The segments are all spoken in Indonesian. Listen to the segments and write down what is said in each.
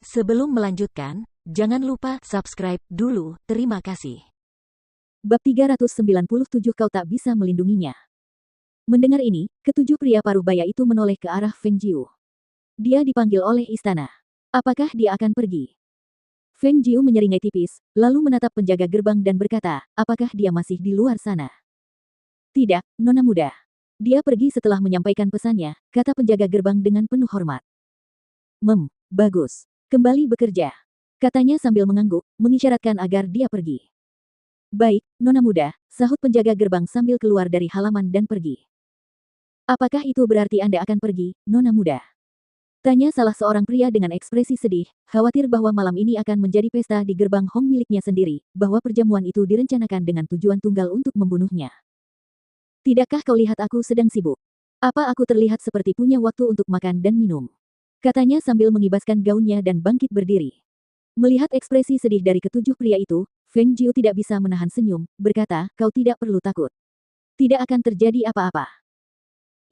Sebelum melanjutkan, jangan lupa subscribe dulu, terima kasih. Bab 397 Kau tak bisa melindunginya. Mendengar ini, ketujuh pria paruh baya itu menoleh ke arah Feng Jiu. Dia dipanggil oleh istana. Apakah dia akan pergi? Feng Jiu menyeringai tipis, lalu menatap penjaga gerbang dan berkata, apakah dia masih di luar sana? Tidak, Nona Muda. Dia pergi setelah menyampaikan pesannya, kata penjaga gerbang dengan penuh hormat. Bagus. Kembali bekerja. Katanya sambil mengangguk, mengisyaratkan agar dia pergi. Baik, Nona Muda, sahut penjaga gerbang sambil keluar dari halaman dan pergi. Apakah itu berarti Anda akan pergi, Nona Muda? Tanya salah seorang pria dengan ekspresi sedih, khawatir bahwa malam ini akan menjadi pesta di gerbang Hong miliknya sendiri, bahwa perjamuan itu direncanakan dengan tujuan tunggal untuk membunuhnya. Tidakkah kau lihat aku sedang sibuk? Apa aku terlihat seperti punya waktu untuk makan dan minum? Katanya sambil mengibaskan gaunnya dan bangkit berdiri. Melihat ekspresi sedih dari ketujuh pria itu, Feng Jiu tidak bisa menahan senyum, berkata, kau tidak perlu takut. Tidak akan terjadi apa-apa.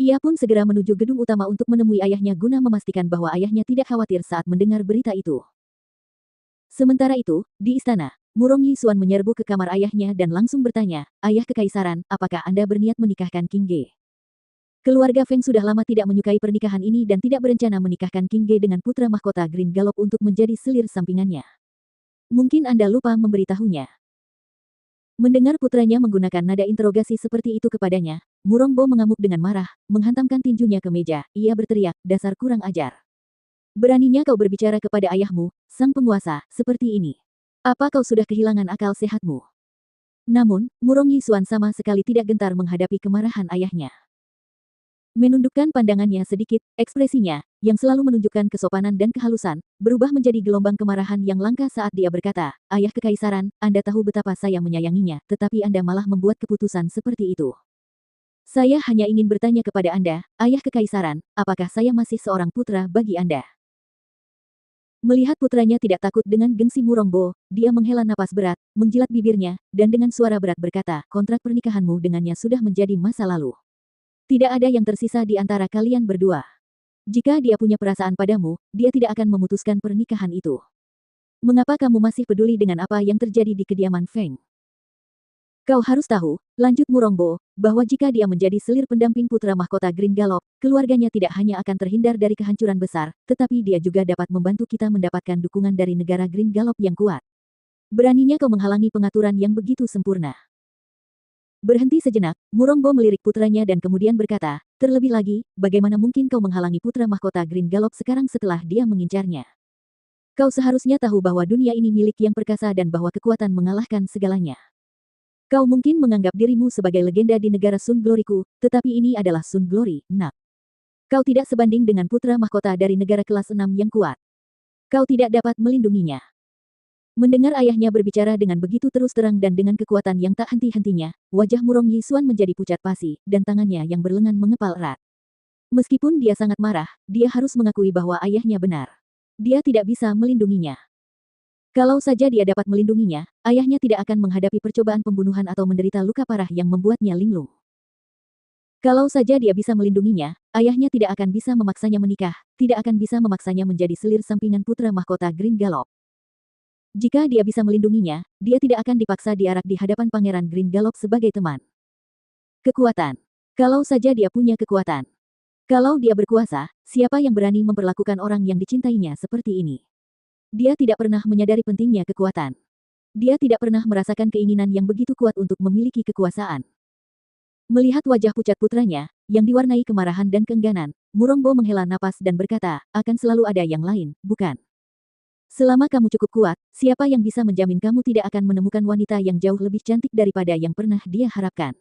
Ia pun segera menuju gedung utama untuk menemui ayahnya guna memastikan bahwa ayahnya tidak khawatir saat mendengar berita itu. Sementara itu, di istana, Murong Yixuan menyerbu ke kamar ayahnya dan langsung bertanya, Ayah Kekaisaran, apakah Anda berniat menikahkan King Ge? Keluarga Feng sudah lama tidak menyukai pernikahan ini dan tidak berencana menikahkan King Ge dengan putra mahkota Green Gallop untuk menjadi selir sampingannya. Mungkin Anda lupa memberitahunya. Mendengar putranya menggunakan nada interogasi seperti itu kepadanya, Murong Bo mengamuk dengan marah, menghantamkan tinjunya ke meja, ia berteriak, dasar kurang ajar. Beraninya kau berbicara kepada ayahmu, sang penguasa, seperti ini. Apa kau sudah kehilangan akal sehatmu? Namun, Murong Yixuan sama sekali tidak gentar menghadapi kemarahan ayahnya. Menundukkan pandangannya sedikit, ekspresinya, yang selalu menunjukkan kesopanan dan kehalusan, berubah menjadi gelombang kemarahan yang langka saat dia berkata, Ayah Kekaisaran, Anda tahu betapa saya menyayanginya, tetapi Anda malah membuat keputusan seperti itu. Saya hanya ingin bertanya kepada Anda, Ayah Kekaisaran, apakah saya masih seorang putra bagi Anda? Melihat putranya tidak takut dengan gengsi Murong Bo, dia menghela napas berat, menjilat bibirnya, dan dengan suara berat berkata, kontrak pernikahanmu dengannya sudah menjadi masa lalu. Tidak ada yang tersisa di antara kalian berdua. Jika dia punya perasaan padamu, dia tidak akan memutuskan pernikahan itu. Mengapa kamu masih peduli dengan apa yang terjadi di kediaman Feng? Kau harus tahu, lanjut Murong Bo, bahwa jika dia menjadi selir pendamping putra mahkota Green Gallop, keluarganya tidak hanya akan terhindar dari kehancuran besar, tetapi dia juga dapat membantu kita mendapatkan dukungan dari negara Green Gallop yang kuat. Beraninya kau menghalangi pengaturan yang begitu sempurna. Berhenti sejenak, Murong Bo melirik putranya dan kemudian berkata, terlebih lagi, bagaimana mungkin kau menghalangi putra mahkota Green Gallop sekarang setelah dia mengincarnya? Kau seharusnya tahu bahwa dunia ini milik yang perkasa dan bahwa kekuatan mengalahkan segalanya. Kau mungkin menganggap dirimu sebagai legenda di negara Sun Glory-ku, tetapi ini adalah Sun Glory, nak. Kau tidak sebanding dengan putra mahkota dari negara kelas 6 yang kuat. Kau tidak dapat melindunginya. Mendengar ayahnya berbicara dengan begitu terus terang dan dengan kekuatan yang tak henti-hentinya, wajah Murong Yixuan menjadi pucat pasi, dan tangannya yang berlengan mengepal erat. Meskipun dia sangat marah, dia harus mengakui bahwa ayahnya benar. Dia tidak bisa melindunginya. Kalau saja dia dapat melindunginya, ayahnya tidak akan menghadapi percobaan pembunuhan atau menderita luka parah yang membuatnya linglung. Kalau saja dia bisa melindunginya, ayahnya tidak akan bisa memaksanya menikah, tidak akan bisa memaksanya menjadi selir sampingan putra mahkota Green Gallop. Jika dia bisa melindunginya, dia tidak akan dipaksa diarak di hadapan Pangeran Green Gallop sebagai teman. Kekuatan. Kalau saja dia punya kekuatan. Kalau dia berkuasa, siapa yang berani memperlakukan orang yang dicintainya seperti ini? Dia tidak pernah menyadari pentingnya kekuatan. Dia tidak pernah merasakan keinginan yang begitu kuat untuk memiliki kekuasaan. Melihat wajah pucat putranya, yang diwarnai kemarahan dan keengganan, Murong Bo menghela napas dan berkata, akan selalu ada yang lain, bukan? Selama kamu cukup kuat, siapa yang bisa menjamin kamu tidak akan menemukan wanita yang jauh lebih cantik daripada yang pernah dia harapkan?